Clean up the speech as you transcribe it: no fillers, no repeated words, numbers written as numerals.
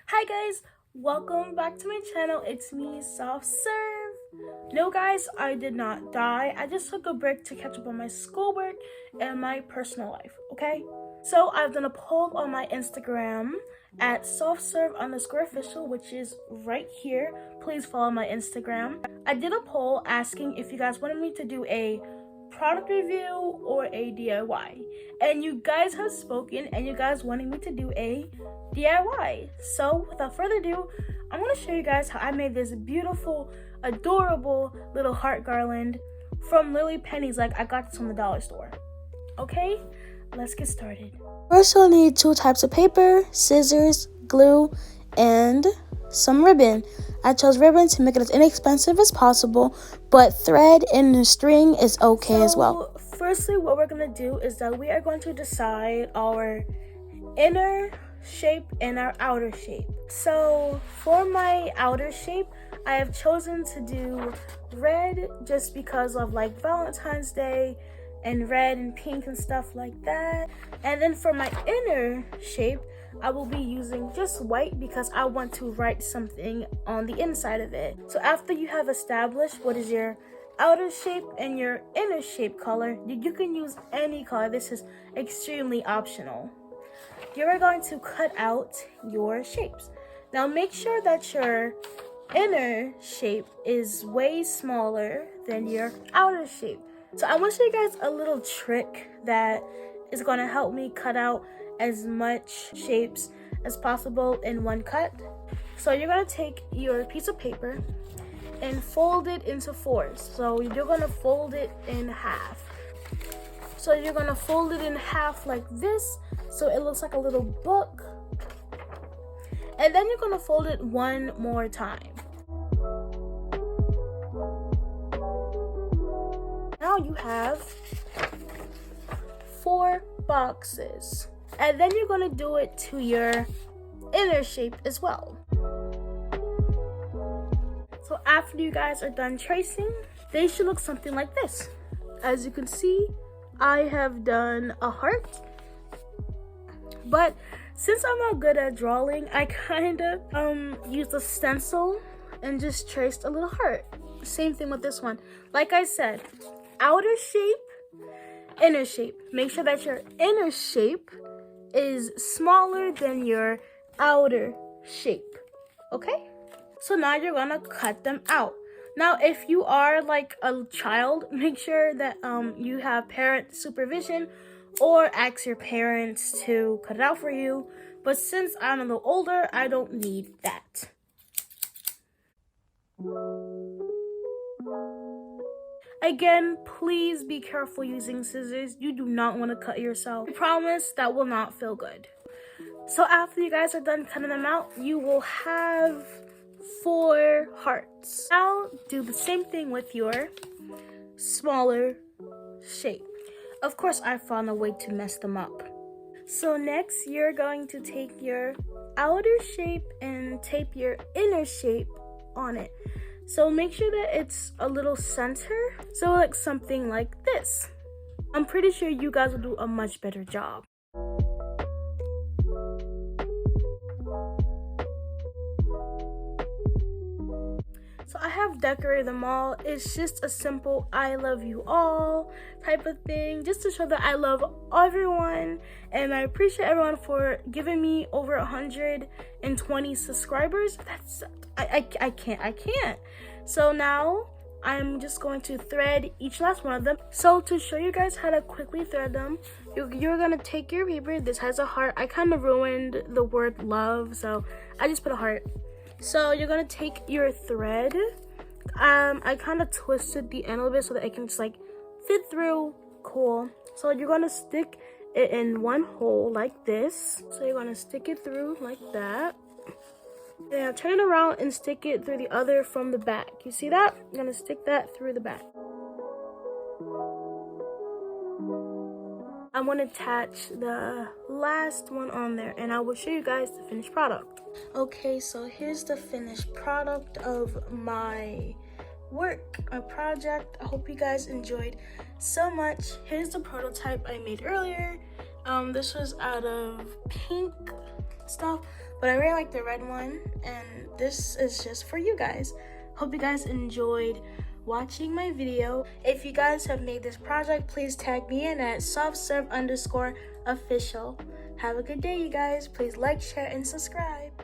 Hi guys, welcome back to my channel. It's me, Soft Serve. No guys, I did not die. I just took a break to catch up on my schoolwork and my personal life, okay? So I've done a poll on my Instagram at softserve_official, which is right here. Please follow my Instagram. I did a poll asking if you guys wanted me to do a product review or a DIY, and you guys have spoken and you guys wanted me to do a DIY. So without further ado, I'm going to show you guys how I made this beautiful, adorable little heart garland from Lily Pennies. Like, I got this from the dollar store. Okay, let's get started. First, you'll need 2 types of paper, scissors, glue, and some ribbon. I chose ribbon to make it as inexpensive as possible, but thread and string is okay as well. Firstly, what we're going to do is that we are going to decide our inner shape and our outer shape. So for my outer shape, I have chosen to do red just because of like Valentine's Day and red and pink and stuff like that. And then for my inner shape, I will be using just white because I want to write something on the inside of it. So after you have established what is your outer shape and your inner shape color, you can use any color. This is extremely optional. You're going to cut out your shapes. Now make sure that your inner shape is way smaller than your outer shape. So I want to show you guys a little trick that is going to help me cut out as much shapes as possible in one cut. So you're going to take your piece of paper and fold it into 4s. So you're going to fold it in half. So you're going to fold it in half like this, so it looks like a little book. And then you're going to fold it one more time. Now you have 4 boxes. And then you're going to do it to your inner shape as well. So after you guys are done tracing, they should look something like this. As you can see, I have done a heart. But since I'm not good at drawing, I kind of used a stencil and just traced a little heart. Same thing with this one. Like I said, outer shape, inner shape. Make sure that your inner shape is smaller than your outer shape, okay? So now you're gonna cut them out. Now if you are like a child, make sure that you have parent supervision or ask your parents to cut it out for you. But since I'm a little older, I don't need that. Again, please be careful using scissors. You do not want to cut yourself. I promise that will not feel good. So after you guys are done cutting them out, you will have 4 hearts. Now do the same thing with your smaller shape. Of course, I found a way to mess them up. So next, you're going to take your outer shape and tape your inner shape on it. So make sure that it's a little center, so like something like this. I'm pretty sure you guys will do a much better job. So I have decorated them all. It's just a simple I love you all type of thing, just to show that I love everyone and I appreciate everyone for giving me over 120 subscribers. That's I can't. So now I'm just going to thread each last one of them. So to show you guys how to quickly thread them, you're gonna take your paper. This has a heart. I kind of ruined the word love, so I just put a heart. So you're gonna take your thread. I kind of twisted the end a little bit so that it can just like fit through. Cool. So you're gonna stick it in one hole like this. So you're gonna stick it through like that. Now turn it around and stick it through the other from the back. You see that? I'm gonna stick that through the back. I'm gonna attach the last one on there and I will show you guys the finished product. Okay, so here's the finished product of my work, my project. I hope you guys enjoyed so much. Here's the prototype I made earlier. This was out of pink stuff, but I really like the red one, and this is just for you guys. Hope you guys enjoyed watching my video. If you guys have made this project, please tag me in at softserve_official. Have a good day, you guys. Please like, share, and subscribe.